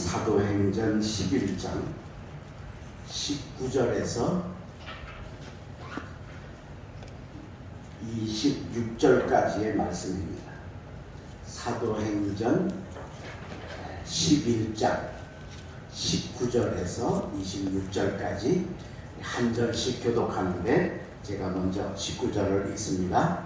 사도행전 11장 19절에서 26절까지의 말씀입니다. 사도행전 11장 19절에서 26절까지 한 절씩 교독하는데 제가 먼저 19절을 읽습니다.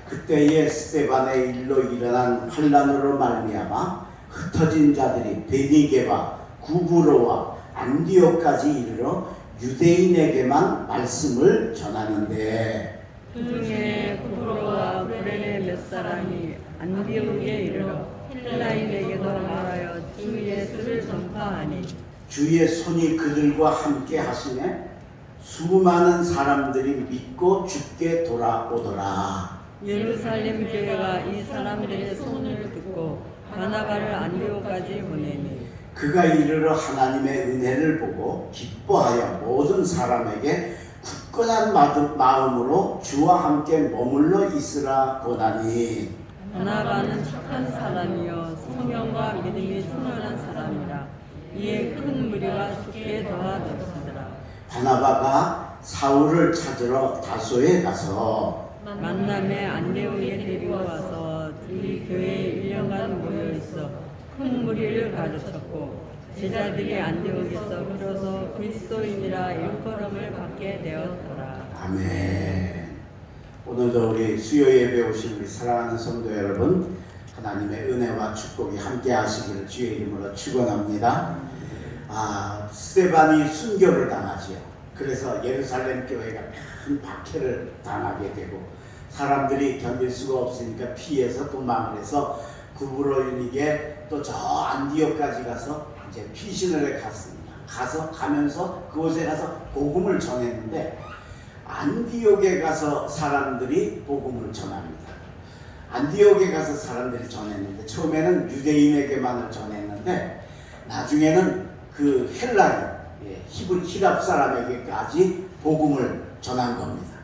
그때에 스데반의 일로 일어난 환난으로 말미암아 흩어진 자들이 베니게와 구브로와 안디옥까지 이르러 유대인에게만 말씀을 전하는데 그 중에 구브로와 구레네 몇 사람이 안디옥에 이르러 헬라인에게도 말하여 주 예수를 전파하니 주의 손이 그들과 함께 하시네 수많은 사람들이 믿고 주께 돌아오더라. 예루살렘 교회가 이 사람들의 소문을 듣고 바나바를 안디옥까지 보내니 그가 이르러 하나님의 은혜를 보고 기뻐하여 모든 사람에게 굳건한 마음으로 주와 함께 머물러 있으라 보나니 바나바는 착한 사람이요 성령과 믿음이 충만한 사람이라 이에 큰 무리가 주께 더하더라. 바나바가 사울을 찾으러 다소에 가서 만남에 안디옥에 데리고 와서 우리 교회에 1년간 모여 있어 큰 무리를 가르쳤고 제자들이 안디옥에서 비로소 그리스도인이라 일컬음을 받게 되었더라. 아멘. 오늘도 우리 수요 예배 오신 우리 사랑하는 성도 여러분, 하나님의 은혜와 축복이 함께 하시기를 주의 이름으로 축원합니다. 스데반이 순교를 당하지요. 그래서 예루살렘 교회가 큰 박해를 당하게 되고 사람들이 견딜 수가 없으니까 피해서 도망을 해서 구브로인에게 또 저 안디옥까지 가서 이제 피신을 갔습니다. 가면서 그곳에 가서 복음을 전했는데 안디옥에 가서 사람들이 복음을 전합니다. 안디옥에 가서 사람들이 전했는데 처음에는 유대인에게만을 전했는데 나중에는 그 헬라인, 히랍 사람에게까지 복음을 전한 겁니다.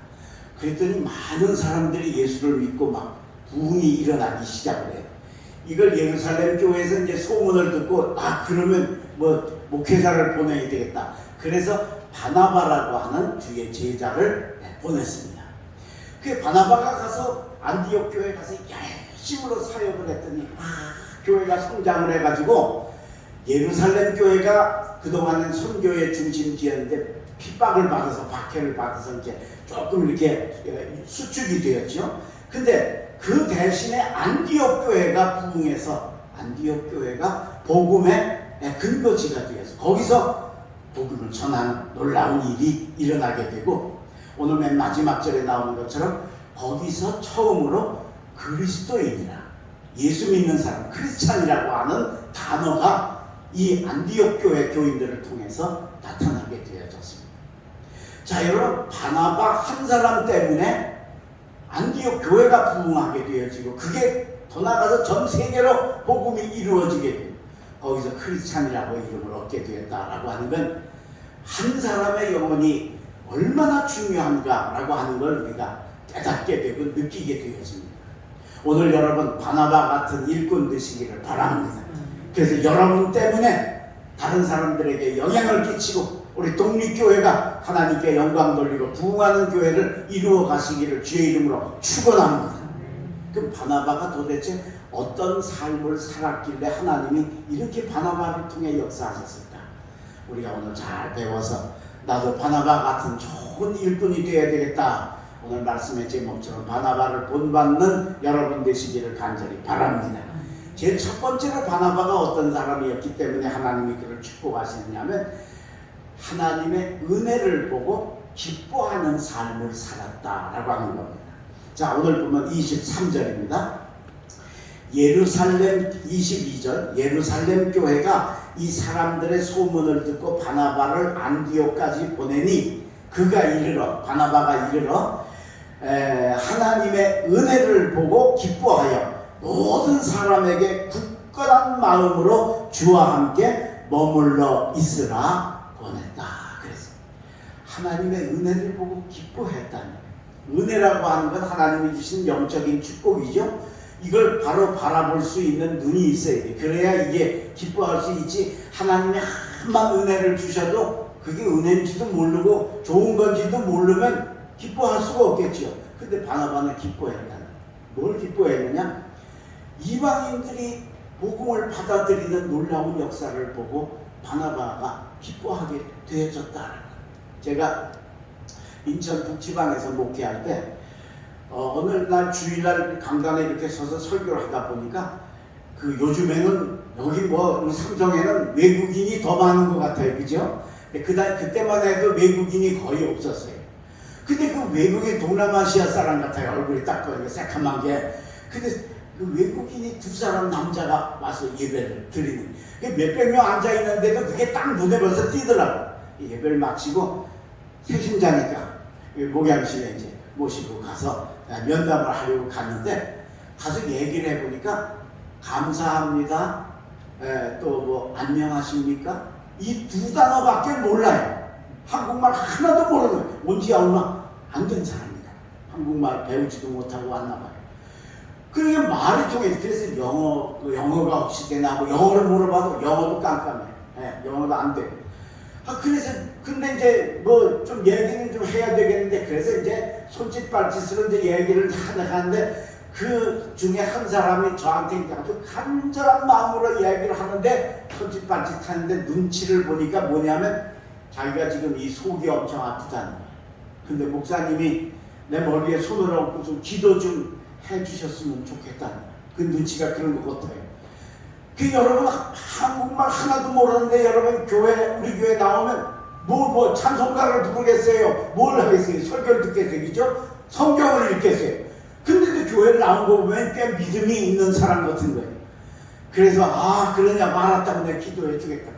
그랬더니 많은 사람들이 예수를 믿고 막 부흥이 일어나기 시작을 해요. 이걸 예루살렘 교회에서 이제 소문을 듣고 그러면 뭐 목회자를 보내야 되겠다. 그래서 바나바라고 하는 주의 제자를 보냈습니다. 그 바나바가 가서 안디옥 교회에 가서 열심으로 사역을 했더니 교회가 성장을 해가지고 예루살렘 교회가 그동안은 선교의 중심지였는데 핍박을 받아서 박해를 받아서 이제 조금 이렇게 수축이 되었죠. 근데 그 대신에 안디옥 교회가 부흥해서 안디옥 교회가 복음의 근거지가 되어서 거기서 복음을 전하는 놀라운 일이 일어나게 되고 오늘 맨 마지막 절에 나오는 것처럼 거기서 처음으로 그리스도인이라 예수 믿는 사람 크리스찬이라고 하는 단어가 이 안디옥 교회 교인들을 통해서 나타나게 되어졌습니다. 자, 여러분, 바나바 한 사람 때문에 안디옥 교회가 부흥하게 되어지고 그게 더 나아가서 전 세계로 복음이 이루어지게 돼요. 거기서 크리스찬이라고 이름을 얻게 되었다라고 하는 건 한 사람의 영혼이 얼마나 중요한가라고 하는 걸 우리가 깨닫게 되고 느끼게 되어집니다. 오늘 여러분 바나바 같은 일꾼 되시기를 바랍니다. 그래서 여러분 때문에 다른 사람들에게 영향을 끼치고 우리 독립교회가 하나님께 영광 돌리고 부흥하는 교회를 이루어 가시기를 주의 이름으로 축원합니다. 그럼 바나바가 도대체 어떤 삶을 살았길래 하나님이 이렇게 바나바를 통해 역사하셨을까? 우리가 오늘 잘 배워서 나도 바나바 같은 좋은 일꾼이 되어야 되겠다. 오늘 말씀의 제목처럼 바나바를 본받는 여러분 되시기를 간절히 바랍니다. 제일 첫 번째로 바나바가 어떤 사람이었기 때문에 하나님이 그를 축복하시느냐면 하나님의 은혜를 보고 기뻐하는 삶을 살았다라고 하는 겁니다. 자, 오늘 보면 23절입니다. 예루살렘 22절 예루살렘 교회가 이 사람들의 소문을 듣고 바나바를 안디옥까지 보내니 그가 이르러 바나바가 이르러 하나님의 은혜를 보고 기뻐하여 모든 사람에게 굳건한 마음으로 주와 함께 머물러 있으라 보냈다. 그래서 하나님의 은혜를 보고 기뻐했다는 은혜라고 하는 건 하나님이 주신 영적인 축복이죠. 이걸 바로 바라볼 수 있는 눈이 있어야 돼. 그래야 이게 기뻐할 수 있지. 하나님이 한만 은혜를 주셔도 그게 은혜인지도 모르고 좋은 건지도 모르면 기뻐할 수가 없겠죠. 근데 바나바는 기뻐했다. 뭘 기뻐했느냐? 이방인들이 복음을 받아들이는 놀라운 역사를 보고 바나바가 기뻐하게 되어졌다. 제가 인천 북지방에서 목회할 때 어느 날 주일날 강단에 이렇게 서서 설교를 하다 보니까 그 요즘에는 여기 뭐 삼성에는 외국인이 더 많은 것 같아요, 그죠? 그때만 해도 외국인이 거의 없었어요. 근데 그 외국인 동남아시아 사람 같아요. 얼굴이 딱 보니까 새카만 게. 근데 그 외국인이 두 사람 남자가 와서 예배를 드리는. 몇백 명 앉아 있는데도 그게 딱 눈에 벌써 띄더라고. 예배를 마치고 새신자니까 목양실에 이제 모시고 가서 면담을 하려고 갔는데 가서 얘기를 해보니까 감사합니다. 또 뭐 안녕하십니까? 이 두 단어밖에 몰라요. 한국말 하나도 모르는 거예요. 온지 얼마 안 된 사람이다. 한국말 배우지도 못하고 왔나 봐요. 그러니까 말이 통해서 그래서 영어가 혹시 되나 하고 영어를 물어봐도 영어도 깜깜해. 영어도 안 돼. 그래서 근데 이제 뭐 좀 얘기는 좀 해야 되겠는데 그래서 이제 손짓 발짓으로 이제 얘기를 하는데 그 중에 한 사람이 저한테 아주 간절한 마음으로 이야기를 하는데 손짓 발짓 하는데 눈치를 보니까 뭐냐면 자기가 지금 이 속이 엄청 아프다는 거야. 근데 목사님이 내 머리에 손을 얹고 좀 기도 좀 해주셨으면 좋겠다는 거야. 그 눈치가 그런 것 같아요. 그 여러분 한국말 하나도 모르는데 여러분 우리 교회 나오면 뭐 찬송가를 부르겠어요? 뭘 하겠어요? 설교를 듣겠어요? 그죠? 성경을 읽겠어요? 근데도 교회를 나온 거 보면 꽤 믿음이 있는 사람 같은 거예요. 그래서 그러냐 알았다고 내가 기도해 주겠다.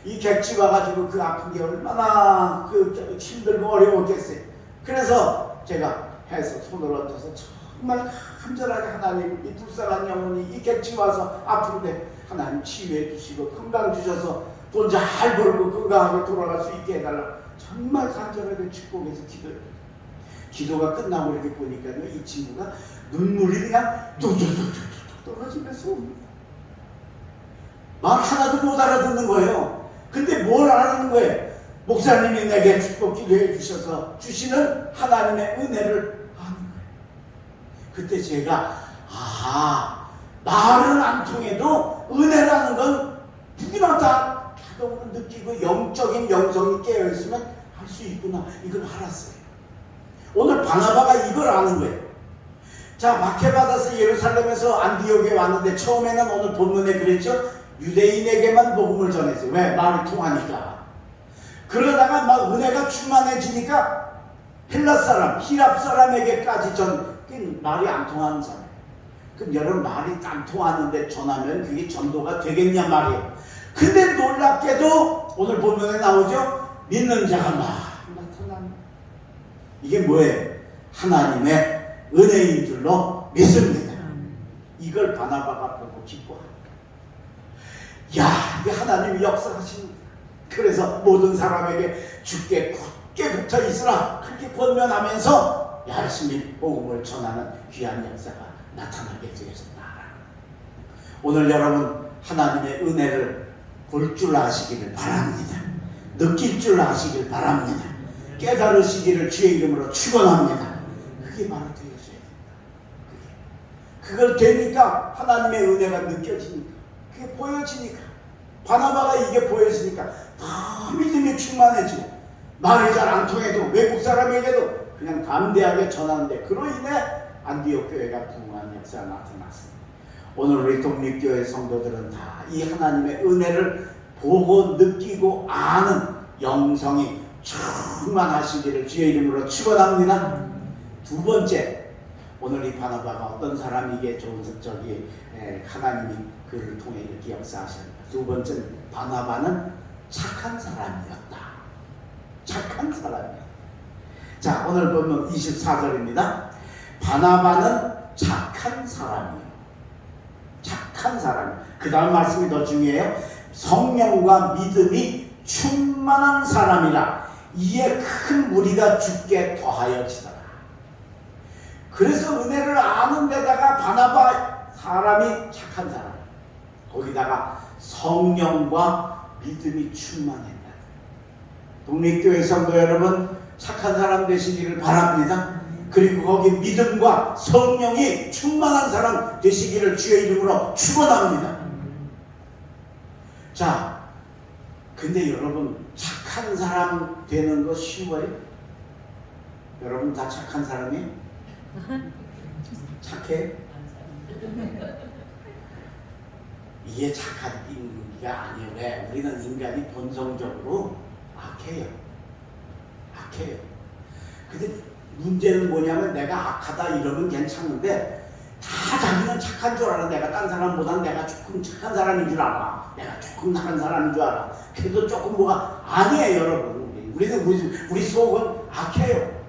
이 객지 와가지고 그 아픈 게 얼마나 그 힘들고 어려웠겠어요. 그래서 제가 해서 손을 얹어서 정말 간절하게 하나님 이 불쌍한 영혼이 이 객지 와서 아픈데 하나님 치유해 주시고 건강 주셔서 돈 잘 벌고 건강하게 돌아갈 수 있게 해달라. 정말 간절하게 축복해서 기도해요. 기도가 끝나고 이렇게 보니까요, 이 친구가 눈물이 그냥 뚝뚝뚝뚝 떨어지면서 말 하나도 못 알아듣는 거예요. 근데 뭘 알아듣는 거예요? 목사님이 내게 축복 기도해 주셔서 주시는 하나님의 은혜를 아는 거예요. 그때 제가 말은 안 통해도 은혜라는 건 누구나 다 자동으로 느끼고 영적인 영성이 깨어있으면 할 수 있구나. 이걸 알았어요. 오늘 바나바가 이걸 아는 거예요. 자, 박해받아서 예루살렘에서 안디옥에 왔는데 처음에는 오늘 본문에 그랬죠. 유대인에게만 복음을 전했어요. 왜? 말이 통하니까. 그러다가 막 은혜가 충만해지니까 헬라 사람, 히랍 사람에게까지 말이 안 통하는 사람. 그럼 여러분 말이 안 통하는데 전하면 그게 전도가 되겠냐 말이에요. 근데 놀랍게도 오늘 본문에 나오죠. 믿는 자가 나타나는. 이게 뭐예요? 하나님의 은혜인 줄로 믿습니다. 이걸 바나바가 보고 기뻐합니다. 이게 하나님이 역사하십니다. 그래서 모든 사람에게 주께 굳게 붙어 있으라 그렇게 권면하면서 열심히 복음을 전하는 귀한 역사가 나타나게 되었다. 오늘 여러분 하나님의 은혜를 볼 줄 아시기를 바랍니다. 느낄 줄 아시길 바랍니다. 깨달으시기를 주의 이름으로 축원합니다. 그게 바로 되어져야 됩니다. 그걸 되니까 하나님의 은혜가 느껴지니까 그게 보여지니까 바나바가 이게 보여지니까 더 믿음이 충만해지고 말이 잘 안 통해도 외국 사람에게도 그냥 담대하게 전하는데 그로 인해 안디옥 교회가 부흥한 역사가 나타났습니다. 오늘 우리 독립교회 성도들은 다 이 하나님의 은혜를 보고 느끼고 아는 영성이 충만하시기를 주의 이름으로 축원합니다. 두 번째, 오늘 이 바나바가 어떤 사람이기에 하나님이 그를 통해 이렇게 역사하셨습니다. 두 번째는 바나바는 착한 사람이었다. 착한 사람이었다. 자, 오늘 보면 24절입니다. 바나바는 착한 사람이에요. 착한 사람. 그 다음 말씀이 더 중요해요. 성령과 믿음이 충만한 사람이라 이에 큰 무리가 주께 더하여지더라. 그래서 은혜를 아는 데다가 바나바 사람이 착한 사람, 거기다가 성령과 믿음이 충만했다. 독립교회 성도 여러분, 착한 사람 되시기를 바랍니다. 그리고 거기 믿음과 성령이 충만한 사람 되시기를 주의 이름으로 축원합니다. 자, 근데 여러분, 착한 사람 되는 거 쉬워요? 여러분 다 착한 사람이에요? 착해? 이게 착한 게 아니에요. 왜? 우리는 인간이 본성적으로 악해요. 악해요. 근데 문제는 뭐냐면 내가 악하다 이러면 괜찮은데 다 자기는 착한 줄 알아. 내가 딴 사람보다는 내가 조금 착한 사람인 줄 알아. 내가 조금 나은 사람인 줄 알아. 그래도 조금 뭐가 아니에요, 여러분. 우리 속은 악해요.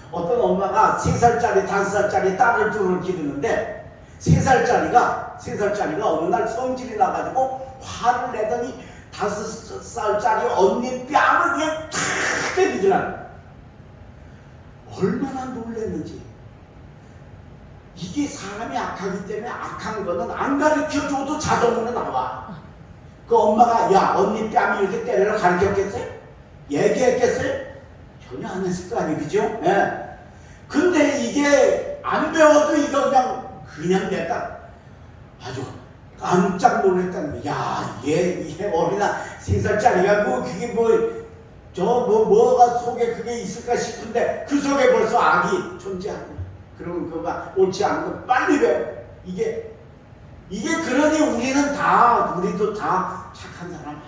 어떤 엄마가 3살짜리, 5살짜리 딸을 둘을 기르는데 3살짜리가 어느 날 성질이 나가지고 화를 내더니 5살짜리 언니 뺨을 그냥 탁 때리더라고요. 얼마나 놀랐는지. 이게 사람이 악하기 때문에 악한 거는 안 가르쳐줘도 자동으로 나와. 그 엄마가 야 언니 뺨이 이렇게 때려라 가르쳤겠어요? 얘기했겠어요? 전혀 안 했을 거 아니에요, 그죠? 예. 근데 이게 안 배워도 이거 그냥 냈다. 아주 깜짝 놀랐다는 거야. 야, 얘 어린아 3살짜리가 그게 뭐가 속에 그게 있을까 싶은데 그 속에 벌써 악이 존재하는 거야. 그러면 그거가 옳지 않은 거 빨리 배워. 이게 그러니 우리도 다 착한 사람 아닌가.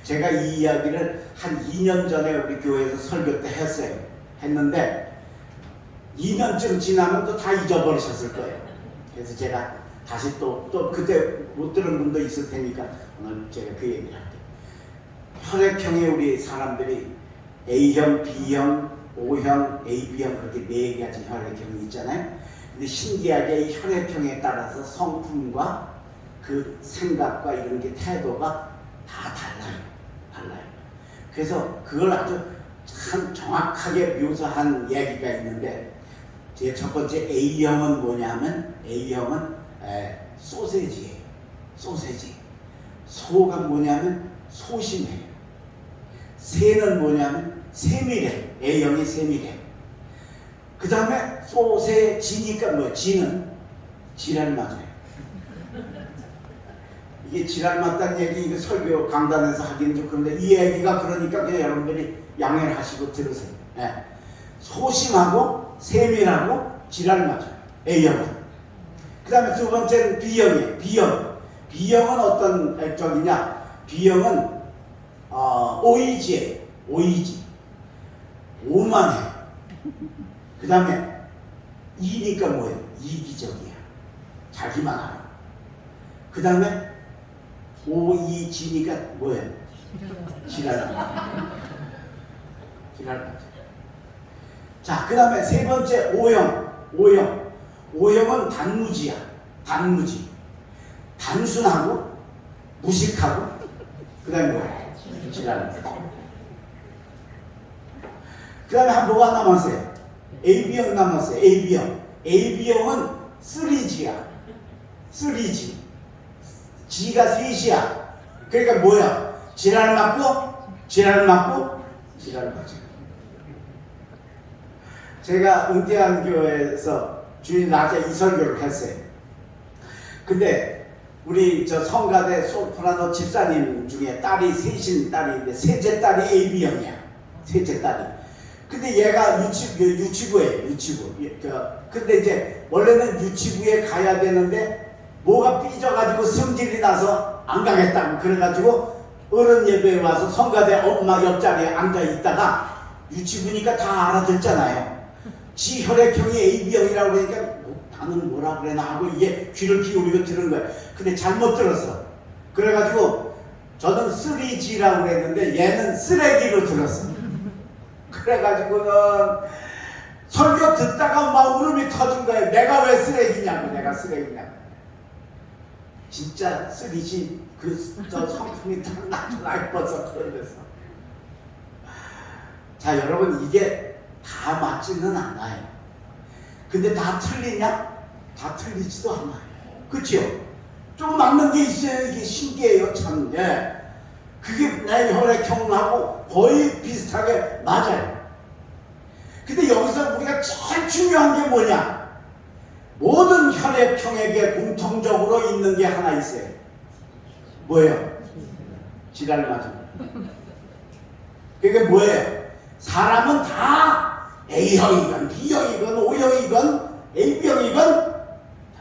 제가 이 이야기를 한 2년 전에 우리 교회에서 설교 때 했는데 2년쯤 지나면 또 다 잊어버리셨을 거예요. 그래서 제가 다시 또 그때 못 들은 분도 있을 테니까 오늘 제가 그 얘기를 할게요. 혈액형에 우리 사람들이 A형, B형, O형, AB형 그렇게 4가지 혈액형이 있잖아요. 근데 신기하게 이 혈액형에 따라서 성품과 그 생각과 이런 게 태도가 다 달라요. 그래서 그걸 아주 참 정확하게 묘사한 얘기가 있는데 제 첫 번째 A형은 뭐냐면 A형은 소세지예요. 소세지. 소가 뭐냐면 소심해요. 새는 뭐냐면 세밀해. A형이 세밀해. 그 다음에 소세지니까 뭐예요? 지는 지랄 맞아요. 이게 지랄 맞다는 얘기 이거 설교 강단에서 하기는 좀 그런데 이 얘기가 그러니까 그냥 여러분들이 양해를 하시고 들으세요. 네. 소심하고 세밀하고 지랄 맞아요. A형은. 그 다음에 두 번째는 B형이에요. B형은 어떤 액정이냐? B형은 오이지예요. 오이지. 오만해. 그 다음에 E니까 뭐예요? 이기적이야. 자기만 알아. 그 다음에 OEG니까 뭐예요? 지랄. 자, 그 다음에 세 번째 O형은 단무지야. 단무지. 단순하고 무식하고 그 다음에 뭐예요? 지랄. 그 다음에 한 뭐가 남았어요? AB형 남았어요. AB형은 3G야. 3G. G가 3이야. 그러니까 뭐야? 지랄 맞고 지랄 맞고. 제가 은퇴한 교회에서 주일 낮에 이 설교를 했어요. 근데 우리 저 성가대 소프라노 집사님 중에 딸이 셋인 딸이 있는데 셋째 딸이 AB형이야. 셋째 딸이. 근데 얘가 유치부예요. 유치부. 근데 이제 원래는 유치부에 가야 되는데 뭐가 삐져가지고 성질이 나서 안 가겠다고 그래가지고 어른 예배에 와서 성가대 엄마 옆자리에 앉아 있다가 유치부니까 다 알아듣잖아요. 지 혈액형이 AB형이라고 그러니까 나는 뭐라 그래나 하고 이게 귀를 기울이고 들은 거야. 근데 잘못 들었어. 그래가지고 저는 3G라고 그랬는데 얘는 쓰레기로 들었어. 그래가지고는 설교 듣다가 막 울음이 터진 거예요. 내가 왜 쓰레기냐고. 내가 쓰레기냐고. 진짜 3G 저 성품이 나 예뻐서 그랬어. 자, 여러분 이게 다 맞지는 않아요. 근데 다 틀리냐? 다 틀리지도 않아요. 그렇죠? 좀 맞는 게 있어요. 이게 신기해요. 참. 예. 그게 내 혈액형하고 거의 비슷하게 맞아요. 근데 여기서 우리가 제일 중요한 게 뭐냐? 모든 혈액형에게 공통적으로 있는 게 하나 있어요. 뭐예요? 지랄 맞은 거. 그게 뭐예요? 사람은 다 A형이건 B형이건 O형이건 AB형이건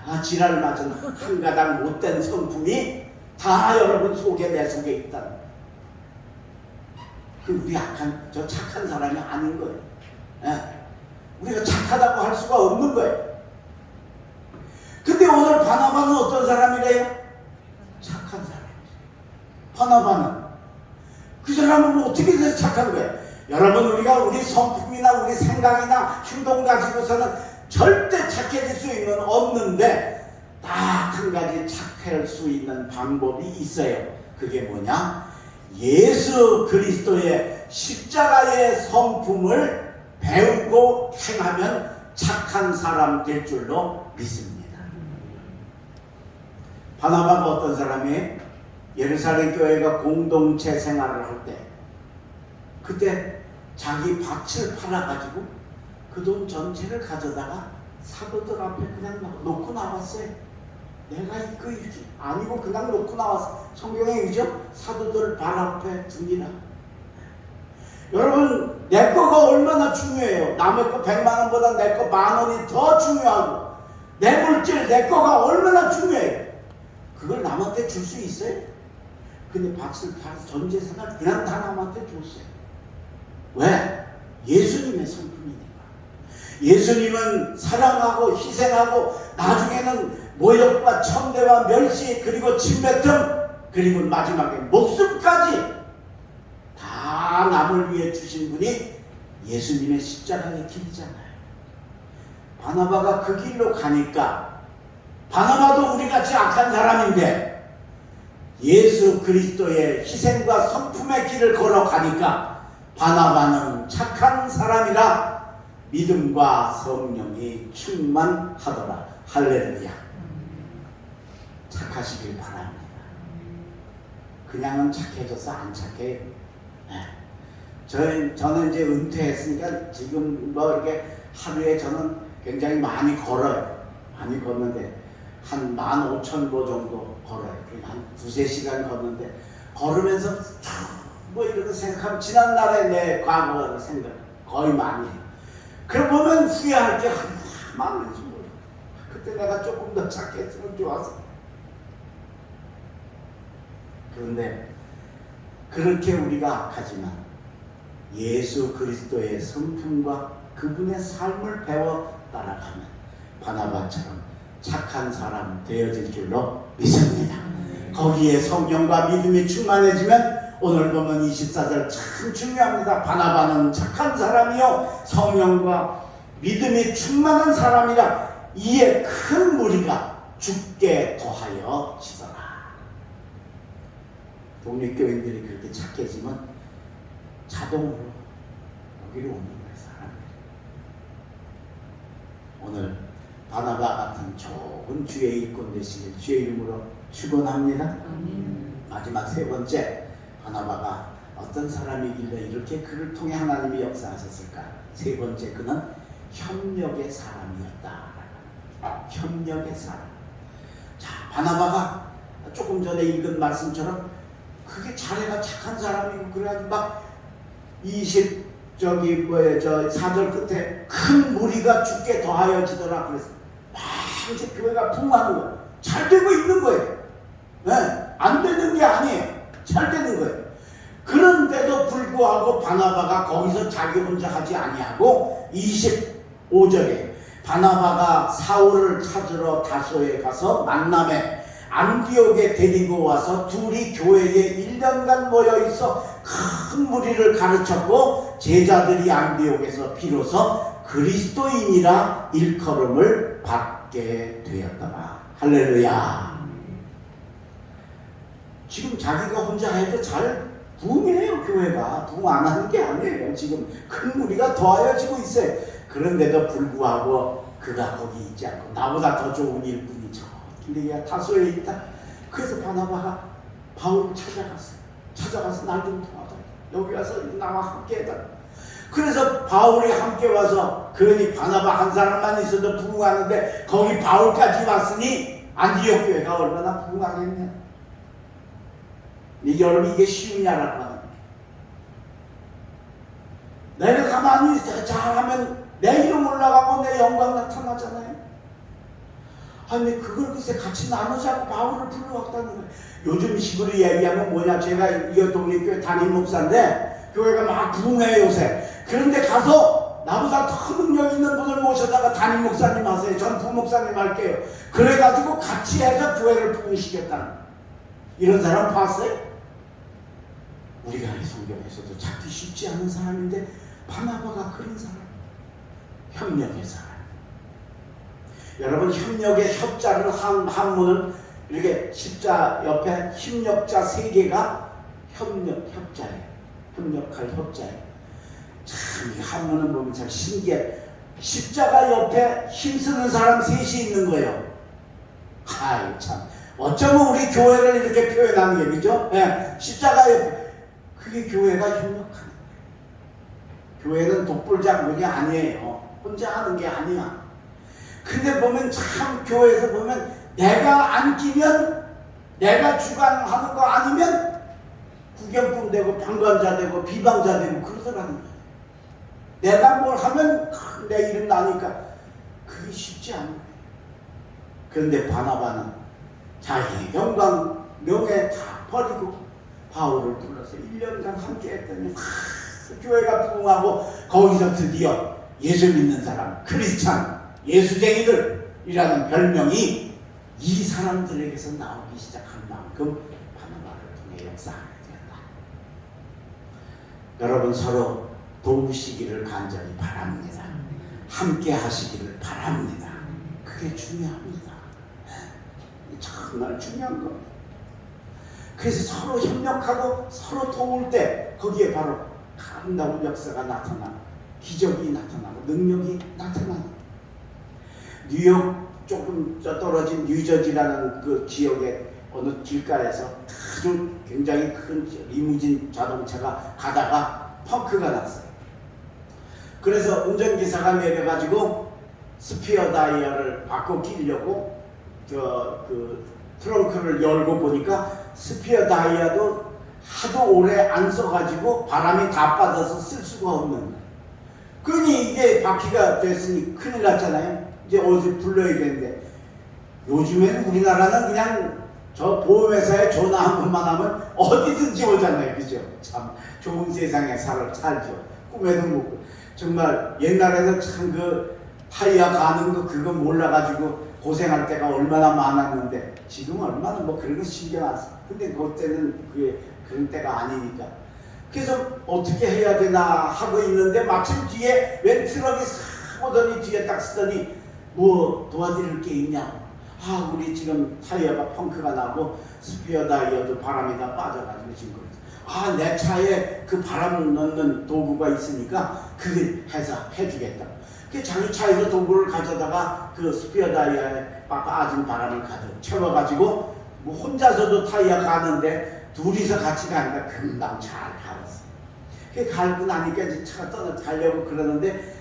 다 지랄 맞은 한 가닥 못된 성품이 다 여러분 속에 내 속에 있다는 거예요. 그 우리 착한 사람이 아닌 거예요. 예. 우리가 착하다고 할 수가 없는 거예요. 근데 오늘 바나바는 어떤 사람이래요? 착한 사람이에요. 바나바는 그 사람은 뭐 어떻게 해서 착한 거예요? 여러분, 우리가 우리 성품이나 우리 생각이나 행동 가지고서는 절대 착해질 수 있는 없는데 딱 한 가지 착할 수 있는 방법이 있어요. 그게 뭐냐? 예수 그리스도의 십자가의 성품을 배우고 행하면 착한 사람 될 줄로 믿습니다. 바나바가 어떤 사람이에요? 예루살렘 교회가 공동체 생활을 할 때 그때 자기 밭을 팔아가지고 그 돈 전체를 가져다가 사도들 앞에 그냥 놓고 나왔어요. 내가 이거 이지 아니고 그냥 놓고 나왔어. 성경에 이죠? 사도들 발 앞에 두니라. 여러분, 내 거가 얼마나 중요해요. 남의 거 100만 원보다 내 거 10,000원이 더 중요하고 내 물질, 내 거가 얼마나 중요해요. 그걸 남한테 줄 수 있어요? 근데 밭을 팔아서 전 재산을 그냥 다 남한테 줬어요. 왜? 예수님의 성품이니까. 예수님은 사랑하고 희생하고 나중에는 모욕과 천대와 멸시 그리고 침뱉음 그리고 마지막에 목숨까지 다 남을 위해 주신 분이 예수님의 십자가의 길이잖아요. 바나바가 그 길로 가니까 바나바도 우리같이 악한 사람인데 예수 그리스도의 희생과 성품의 길을 걸어가니까 바나바는 착한 사람이라 믿음과 성령이 충만하더라. 할렐루야. 착하시길 바랍니다. 그냥은 착해져서 안 착해요. 저는 이제 은퇴했으니까 지금 뭐 이렇게 하루에 저는 굉장히 많이 걸어요. 많이 걷는데 한 15,000보 정도 걸어요. 한 2-3시간 걷는데 걸으면서 뭐 이렇게 생각하면 지난날의 내 과거를 생각 거의 많이 해요. 그럼 보면 후회할 게 많은지 몰라요. 그때 내가 조금 더 착했으면 좋았어. 그런데 그렇게 우리가 악하지만 예수 그리스도의 성품과 그분의 삶을 배워 따라가면 바나바처럼 착한 사람 되어질 줄로 믿습니다. 거기에 성령과 믿음이 충만해지면 오늘 보면 24절 참 중요합니다. 바나바는 착한 사람이요 성령과 믿음이 충만한 사람이라 이에 큰 무리가 죽게 더하여 지더라. 독립교인들이 그렇게 착해지면 자동으로 여기로 오는 거예요. 사람들이. 오늘 바나바 같은 좋은 주의 일꾼 되시길 주의 이름으로 축원합니다. 마지막 3번째, 바나바가 어떤 사람이길래 이렇게 그를 통해 하나님이 역사하셨을까? 3번째, 그는 협력의 사람이었다. 협력의 사람. 자, 바나바가 조금 전에 읽은 말씀처럼 그게 자네가 착한 사람이고 그래가지고 막 4절 끝에 큰 무리가 죽게 더하여지더라 그래서 막 이제 교회가 풍부하는 거예요. 잘 되고 있는 거예요. 네, 안 되는 게 아니에요. 잘 되는 거예요. 그런데도 불구하고 바나바가 거기서 자기 혼자 하지 아니하고 25절에 바나바가 사울을 찾으러 다소에 가서 만남에 안디옥에 데리고 와서 둘이 교회에 1년간 모여있어 큰 무리를 가르쳤고 제자들이 안디옥에서 비로소 그리스도인이라 일컬음을 받게 되었더라. 할렐루야. 지금 자기가 혼자 해도 잘 부흥해요. 교회가 부흥 안 하는 게 아니에요. 지금 큰 무리가 더하여지고 있어요. 그런데도 불구하고 그가 거기 있지 않고 나보다 더 좋은 일꾼이 저 길리기아 타소에 있다. 그래서 바나바가 바울을 찾아가서 날 좀 도와달라. 여기 와서 나와 함께 해달라. 그래서 바울이 함께 와서, 그러니 바나바 한 사람만 있어도 부흥하는데 거기 바울까지 왔으니 안디옥 교회가 얼마나 부흥하겠냐. 여러분, 이게 쉬우냐라고 하는 거예요. 내가 가만히 잘하면 내 이름 올라가고 내 영광 나타나잖아요. 아니 그걸 글쎄 같이 나누자고 바울을 불러왔다는 거예요. 요즘 식으로 얘기하면 뭐냐, 제가 이 독립교회 담임 목사인데 교회가 막 부흥해요 요새. 그런데 가서 나보다 더 능력 있는 분을 모셔다가 담임 목사님 하세요, 전 부목사님 할게요, 그래가지고 같이 해서 교회를 부흥시켰다는 거예요. 이런 사람 봤어요? 우리가 이 성경에서도 찾기 쉽지 않은 사람인데 바나바가 그런 사람, 협력의 사람. 여러분, 협력의 협자를 한문은 이렇게 십자 옆에 협력자 세 개가 협자예요. 협력할 협자예요. 참, 이 한문은 보면 참 신기해. 십자가 옆에 힘쓰는 사람 셋이 있는 거예요. 아이 참, 어쩌면 우리 교회를 이렇게 표현하는 게, 그죠? 네, 십자가 옆에, 그게 교회가 협력하는 거예요. 교회는 독불장군이 아니에요. 혼자 하는 게 아니야. 근데 보면 참, 교회에서 보면 내가 안 끼면, 내가 주관하는 거 아니면 구경꾼 되고 방관자 되고 비방자 되고 그러더라는 거예요. 내가 뭘 하면 내 이름 나니까 그게 쉽지 않은 거예요. 그런데 바나바는 자기의 영광, 명예 다 버리고 바울을 불러서 1년간 함께 했더니 교회가 부흥하고, 거기서 드디어 예수 믿는 사람, 크리스찬, 예수쟁이들이라는 별명이 이 사람들에게서 나오기 시작한 만큼 바나바를 통해 역사하게 되었다. 여러분, 서로 도우시기를 간절히 바랍니다. 함께 하시기를 바랍니다. 그게 중요합니다. 정말 중요한 겁니다. 그래서 서로 협력하고 서로 도울 때 거기에 바로 아름다운 역사가 나타나고 기적이 나타나고 능력이 나타나고. 뉴욕 조금 떨어진 뉴저지라는 그 지역의 어느 길가에서 아주 굉장히 큰 리무진 자동차가 가다가 펑크가 났어요. 그래서 운전기사가 내려가지고 스피어 다이어를 바꿔 끼려고 그 트렁크를 열고 보니까 스피어 다이어도 하도 오래 안 써가지고 바람이 다 빠져서 쓸 수가 없는 거예요. 그러니 이게 바퀴가 됐으니 큰일 났잖아요. 이제 어디 불러야겠는데, 요즘에는 우리나라는 그냥 저 보험회사에 전화 한 번만 하면 어디든지 오잖아요. 그죠? 참 좋은 세상에 살죠. 꿈에도 못 꾸. 정말 옛날에는 참 그 타이어 가는 거 그거 몰라가지고 고생할 때가 얼마나 많았는데, 지금 얼마나 뭐 그런 거 신경 안 써. 근데 그때는 그게 그런 때가 아니니까. 그래서 어떻게 해야 되나 하고 있는데 마침 뒤에 웬 트럭이 싹 오더니 뒤에 딱 쓰더니 뭐 도와드릴 게 있냐고. 아, 우리 지금 타이어가 펑크가 나고 스피어 다이어도 바람이 다 빠져가지고 지금 그러지. 아, 내 차에 그 바람 넣는 도구가 있으니까 그게 해서 해주겠다. 그 자기 차에서 도구를 가져다가 그 스피어 다이어에 빠진 바람을 가득 채워가지고 뭐 혼자서도 타이어 가는데 둘이서 같이 가니까 금방 잘 갈았어. 그 갈고 나니까 이제 차가 가려고 그러는데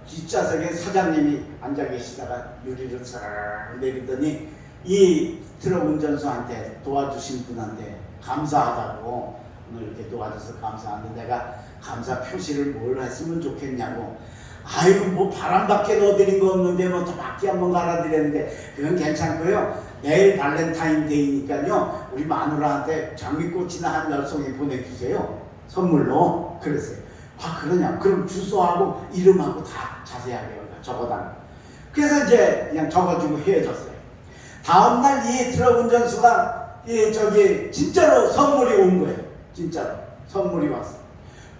뒷좌석에 사장님이 앉아 계시다가 유리를 싹 내리더니 이 트럭 운전수한테, 도와주신 분한테 감사하다고, 오늘 이렇게 도와줘서 감사한데 내가 감사 표시를 뭘 했으면 좋겠냐고. 아이고, 뭐 바람밖에 넣어드린 거 없는데 뭐 더 바퀴 한번 갈아드렸는데 그건 괜찮고요. 내일 발렌타인데이니까요, 우리 마누라한테 장미꽃이나 한 10송이 보내주세요, 선물로. 그랬어요. 아, 그러냐? 그럼 주소하고 이름하고 다 자세하게 적어달라. 그래서 이제 그냥 적어주고 헤어졌어요. 다음날 이 트럭 운전수가 진짜로 선물이 온 거예요. 진짜로 선물이 왔어.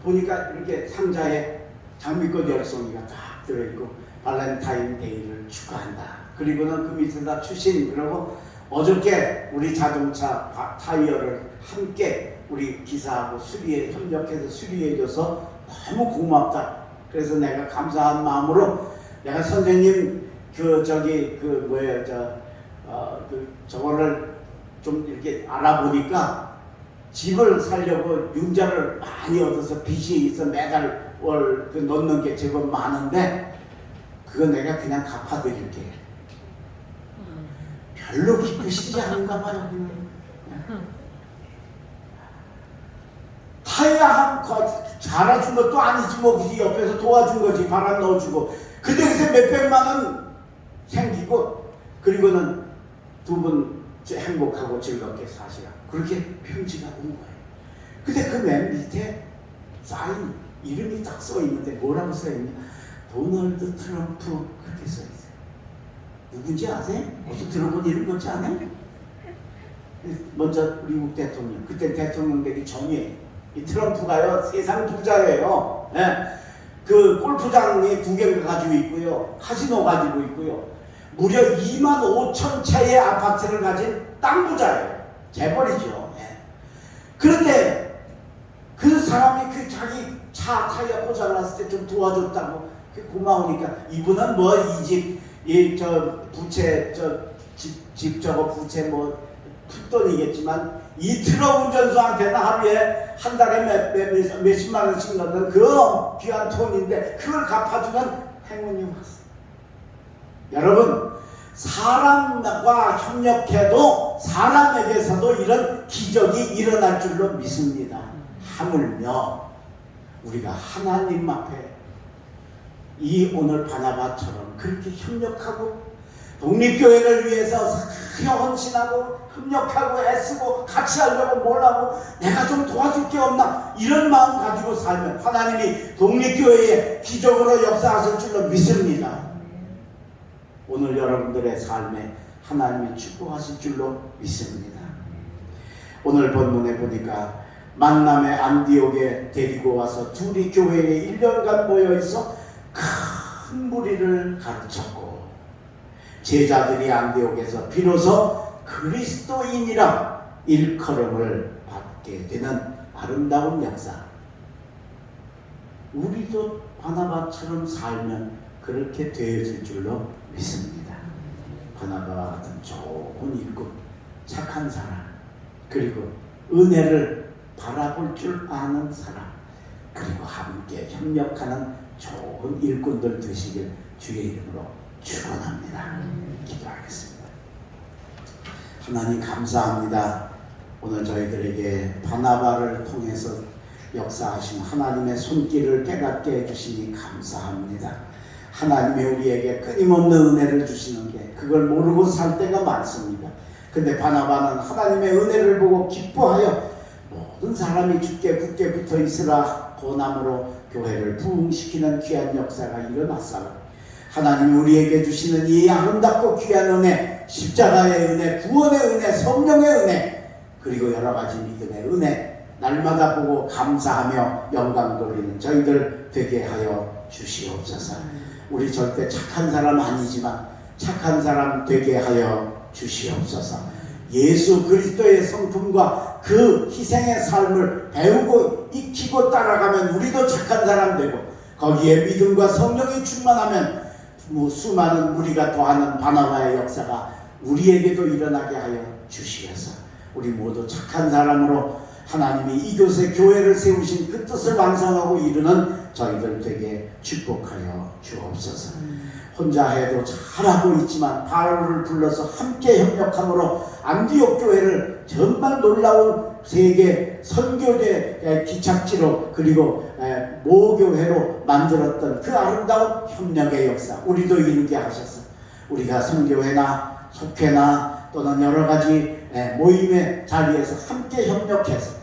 보니까 이렇게 상자에 장미꽃 10송이가 딱 들어있고 발렌타인데이를 축하한다. 그리고는 그 밑에다 추신, 그러고 어저께 우리 자동차 타이어를 함께 우리 기사하고 협력해서 수리해줘서 너무 고맙다. 그래서 내가 감사한 마음으로 내가 선생님 저거를 좀 이렇게 알아보니까 집을 살려고 융자를 많이 얻어서 빚이 있어 매달 월 넣는 게 제법 많은데 그거 내가 그냥 갚아드릴게. 별로 기쁘시지 않은가 봐요. 타야 잘해준 것도 아니지 뭐 그지 옆에서 도와준 거지 바람 넣어주고 그때서 몇백만 원 생기고 그리고는 두 분 행복하고 즐겁게 사시라 그렇게 편지가 온 거예요. 근데 그 맨 밑에 사인 이름이 딱 써 있는데 뭐라고 써 있냐? 도널드 트럼프 그렇게 써 있어요. 누군지 아세요? 어디서 들어본 이름 같지 않아요? 먼저 미국 대통령 그때 대통령 되기 전이에요. 이 트럼프가요 세상 부자예요. 네. 그 골프장에 2개를 가지고 있고요. 카지노 가지고 있고요. 무려 2만 5천 채의 아파트를 가진 땅 부자예요. 재벌이죠. 네. 그런데 그 사람이 그 자기 차 타이어 고장났을 때 좀 도와줬다고 고마우니까 이분은 뭐 이 집 부채 집 저거 부채 뭐 푼돈이겠지만 이 트럭 운전수한테는 하루에 한 달에 몇십만 원씩 넣는 그 귀한 돈인데 그걸 갚아주는 행운이 왔어요. 여러분 사람과 협력해도 사람에게서도 이런 기적이 일어날 줄로 믿습니다. 하물며 우리가 하나님 앞에 이 오늘 바나바처럼 그렇게 협력하고 독립교회를 위해서 헌신하고 협력하고 애쓰고 같이 하려고 뭘 하고 내가 좀 도와줄 게 없나 이런 마음 가지고 살면 하나님이 독립교회에 기적으로 역사하실 줄로 믿습니다. 오늘 여러분들의 삶에 하나님이 축복하실 줄로 믿습니다. 오늘 본문에 보니까 만남의 안디옥에 데리고 와서 둘이 교회에 1년간 모여있어 큰 무리를 가르쳤고 제자들이 안디옥에서 비로소 그리스도인이라 일컬음을 받게 되는 아름다운 역사. 우리도 바나바처럼 살면 그렇게 되어질 줄로 믿습니다. 바나바와 같은 좋은 일꾼, 착한 사람, 그리고 은혜를 바라볼 줄 아는 사람, 그리고 함께 협력하는 좋은 일꾼들 되시길 주의 이름으로 축원합니다. 기도하겠습니다. 하나님 감사합니다. 오늘 저희들에게 바나바를 통해서 역사하신 하나님의 손길을 깨닫게 해주시니 감사합니다. 하나님이 우리에게 끊임없는 은혜를 주시는데 그걸 모르고 살 때가 많습니다. 근데 바나바는 하나님의 은혜를 보고 기뻐하여 모든 사람이 주께 굳게 붙어 있으라 고난으로 교회를 부흥시키는 귀한 역사가 일어났사오니 하나님이 우리에게 주시는 이 아름답고 귀한 은혜, 십자가의 은혜, 구원의 은혜, 성령의 은혜, 그리고 여러 가지 믿음의 은혜 날마다 보고 감사하며 영광 돌리는 저희들 되게 하여 주시옵소서. 우리 절대 착한 사람 아니지만 착한 사람 되게 하여 주시옵소서. 예수 그리스도의 성품과 그 희생의 삶을 배우고 익히고 따라가면 우리도 착한 사람 되고 거기에 믿음과 성령이 충만하면 수많은 무리가 더하는 바나바의 역사가 우리에게도 일어나게 하여 주시옵소서. 우리 모두 착한 사람으로 하나님이 이곳에 교회를 세우신 그 뜻을 완성하고 이루는 저희들 되게 축복하여 주옵소서. 혼자 해도 잘하고 있지만 바울을 불러서 함께 협력함으로 안디옥 교회를 정말 놀라운 세계 선교대 기착지로 그리고 모교회로 만들었던 그 아름다운 협력의 역사 우리도 이루게 하셔서 우리가 선교회나 속회나 또는 여러 가지 모임의 자리에서 함께 협력해서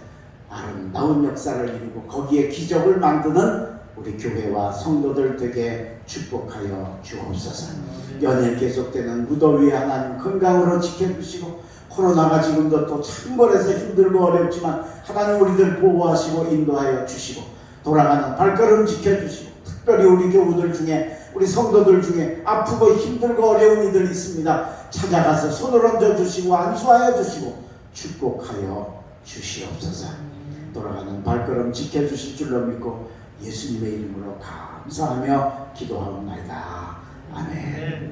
아름다운 역사를 이루고 거기에 기적을 만드는 우리 교회와 성도들 되게 축복하여 주옵소서. 연일 계속되는 무더위 하나님 건강으로 지켜주시고 코로나가 지금도 또 창궐해서 힘들고 어렵지만 하나님 우리들 보호하시고 인도하여 주시고 돌아가는 발걸음 지켜주시고 특별히 우리 교우들 중에 우리 성도들 중에 아프고 힘들고 어려운 이들 있습니다. 찾아가서 손을 얹어주시고 안수하여 주시고 축복하여 주시옵소서. 돌아가는 발걸음 지켜주실 줄로 믿고 예수님의 이름으로 감사하며 기도하옵나이다. 아멘.